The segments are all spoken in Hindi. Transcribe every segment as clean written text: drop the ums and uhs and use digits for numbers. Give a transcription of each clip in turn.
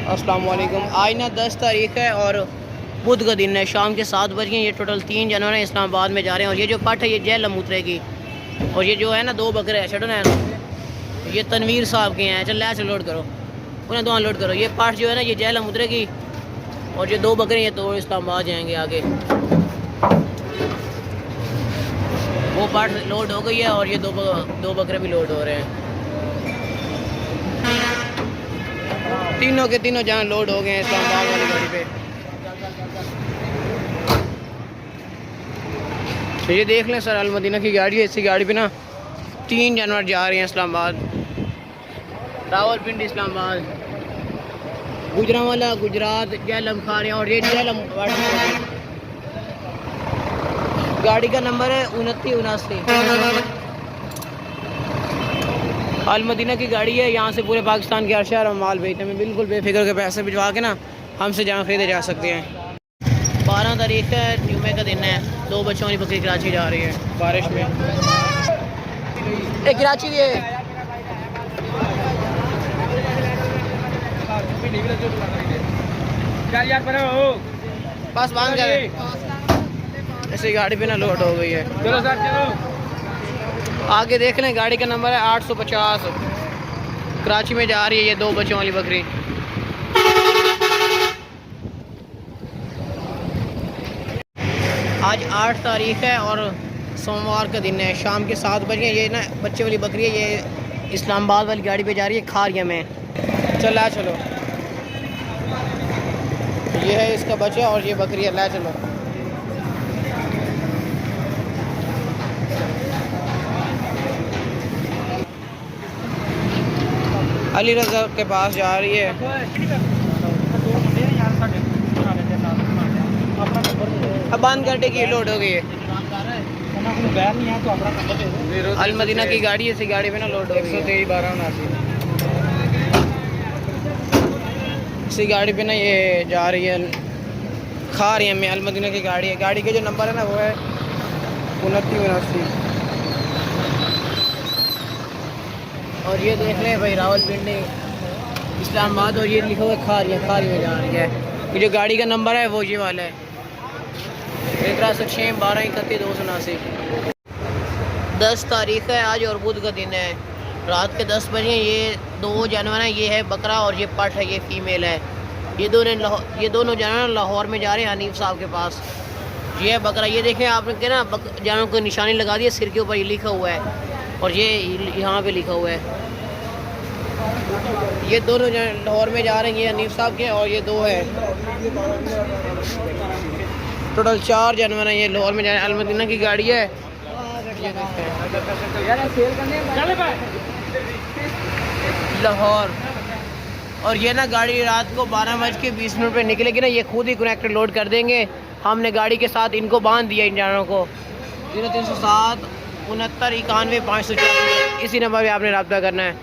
अस्सलाम वालेकुम। आज ना 10 तारीख है और बुध का दिन है। शाम के 7 बज गए। ये टोटल 3 जानवर हैं इस्लामाबाद में जा रहे हैं। और ये जो पट है ये जय लमूत्रे की, और ये जो है ना 2 बकरे हैं छड़न है, ये तनवीर साहब के हैं। चल ले लोड करो, उन्हें दो लोड करो। ये पट जो है ना ये जय लमूत्रे की, और ये 2 बकरे ये तो इस्लामाबाद जाएंगे आगे। वो पट लोड हो गई है और ये दो बकरे भी लोड हो रहे हैं। तीनों के तीनों जहाँ लोड हो गए हैं इस्लामाबाद वाली गाड़ी पे। तो ये देख लें सर, अल मदीना की गाड़ी है। इसी गाड़ी पे ना 3 जानवर जा रहे हैं इस्लामाबाद, रावलपिंडी इस्लामाबाद, गुजरांवाला गुजरात, जहलम खा रहे हैं। और ये जहलम गाड़ी का नंबर है 2979। अल मदीना की गाड़ी है। यहाँ से पूरे पाकिस्तान के हर शहर में माल भेजते हैं। बिल्कुल बेफिक्र के पैसे भिजवा के ना हमसे जहाँ खरीदे जा सकते हैं। 12 तारीख है, जुमे का दिन है। 2 बच्चों वाली बकरी कराची जा रही है बारिश में। कराची ये बस बांध कर ऐसी गाड़ी पे ना लोड हो गई है। चलो सर चलो आगे देख लें। गाड़ी का नंबर है 850। कराची में जा रही है ये 2 बच्चों वाली बकरी। आज 8 तारीख है और सोमवार का दिन है। शाम के 7 बजे ये ना बच्चे वाली बकरी है, ये इस्लामाबाद वाली गाड़ी पे जा रही है खारिया में। चलो ये है इसका बच्चा और ये बकरी है। ला चलो अली रजा के पास जा रही है। अब बंद करने की लोड हो गई है। अल मदीना की गाड़ी है, इसी गाड़ी में ना लोड हो गई है। 123 इसी गाड़ी पे ना ये जा रही है खा रही है में। अल मदीना की गाड़ी है। गाड़ी के जो नंबर है ना वो है 2979। और ये देख लें भाई रावलपिंडी इस्लामाबाद, और ये लिखा हुआ है खारी में जा रही है। ये जो गाड़ी का नंबर है वो ये वाला है 1306 12 31 279। 10 तारीख है आज और बुध का दिन है। रात के 10 बजे ये 2 जानवर हैं। ये है बकरा और ये पट है, ये फीमेल है। ये दोनों जानवर लाहौर में जा रहे हैं हनीफ साहब के पास। ये है बकरा। ये देखें आपने ना जानवर को निशानी लगा दी है सिर के ऊपर, ये लिखा हुआ है। और ये यहाँ पे लिखा हुआ है। ये दोनों लाहौर में जा रहे हैं, ये हनीफ साहब के, और ये 2 है। टोटल 4 जानवर हैं ये लाहौर में जा रहे हैं। अल मदीना की गाड़ी है। ये लाहौर। और ये ना गाड़ी रात को 12:20 पे निकलेगी ना, ये खुद ही कनेक्टर लोड कर देंगे। हमने गाड़ी के साथ इनको बांध दिया इन जानवरों को। 0307 69 91 504 इसी नंबर पे आपने रब्ता करना है।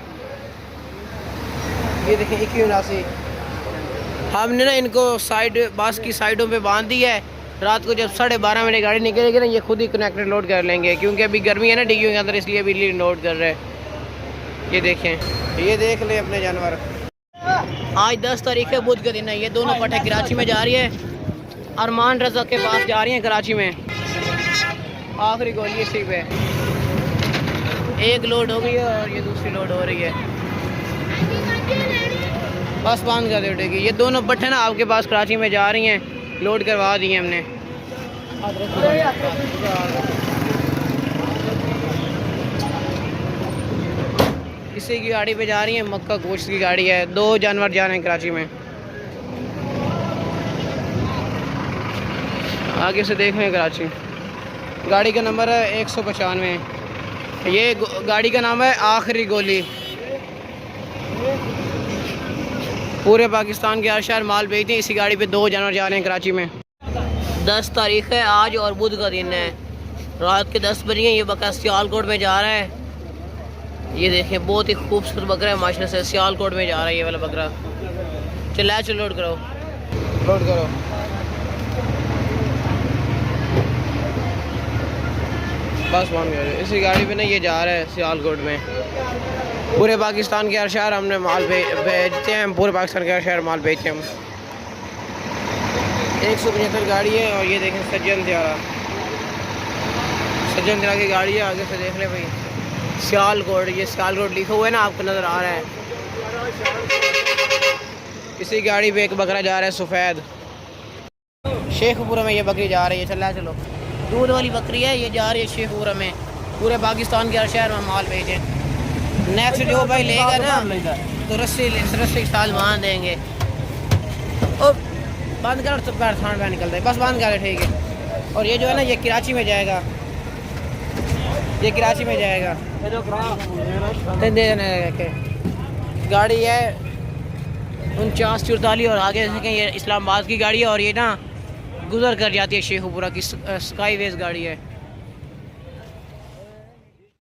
ये देखें 2179। हमने ना इनको साइड बस की साइडों पे बांध दी है। रात को जब 12:30 बजे गाड़ी निकलेगी ना, ये खुद ही कनेक्टर लोड कर लेंगे, क्योंकि अभी गर्मी है ना डिग्गियों के अंदर, इसलिए अभी लोड कर रहे हैं। ये देखें, ये देख ले अपने जानवर। आज 10 तारीख है, बुध का दिन है। ये दोनों पट्टे कराची में जा रही है, अरमान रजा के पास जा रही हैं कराची में। आखिरी गोली इसी पे एक लोड हो गई है और ये दूसरी लोड हो रही है। बस बांध कर देगी। ये दोनों पट्टे ना आपके पास कराची में जा रही हैं, लोड करवा दी हैं हमने। इसी की गाड़ी पे जा रही है, मक्का गोश्त की गाड़ी है। 2 जानवर जा रहे हैं कराची में। आगे से देख रहे हैं कराची। गाड़ी का नंबर है 195। ये गाड़ी का नाम है आखिरी गोली। पूरे पाकिस्तान के हर शहर माल भेजते हैं। इसी गाड़ी पे 2 जानवर जा रहे हैं कराची में। 10 तारीख है आज और बुध का दिन है। रात के 10 बजे ये बकरा सियालकोट में जा रहा है। ये देखें बहुत ही खूबसूरत बकरा है माशाल्लाह से। सियालकोट में जा रहा है ये वाला बकरा। चलो लोड करो, लोड करो। बस मान गया। इसी गाड़ी पे ना ये जा रहा है सियालकोट में। पूरे पाकिस्तान के हर शहर हमने माल भेजते हैं, पूरे पाकिस्तान के हर शहर माल भेजते हैं हम। 175 गाड़ी है और ये देखें सज्जन त्यारा की गाड़ी है। आगे से देख ले भाई, सियालकोट, ये सियालकोट लिखा हुआ है ना, आपको नज़र आ रहा है। इसी गाड़ी पे एक बकरा जा रहा है सफ़ेद। शेखपुरा में ये बकरी जा रही है, चलो दूध वाली बकरी है, ये जा रही है शेखपुरा में। पूरे पाकिस्तान के हर शहर में माल भेजें। नेक्स्ट जो भाई लेगा ना तो रस्सी के साथ बांध देंगे। ओ बंद कर, तो पैर थान पे निकल रहे, बस बंद कर, ठीक है। और ये जो है ना, ये कराची में जाएगा, ये कराची में जाएगा। गाड़ी है 4944 और आगे देखें ये इस्लामाबाद की गाड़ी है और ये ना गुजर कर जाती है शेखपुरा की, स्काईवेज गाड़ी है।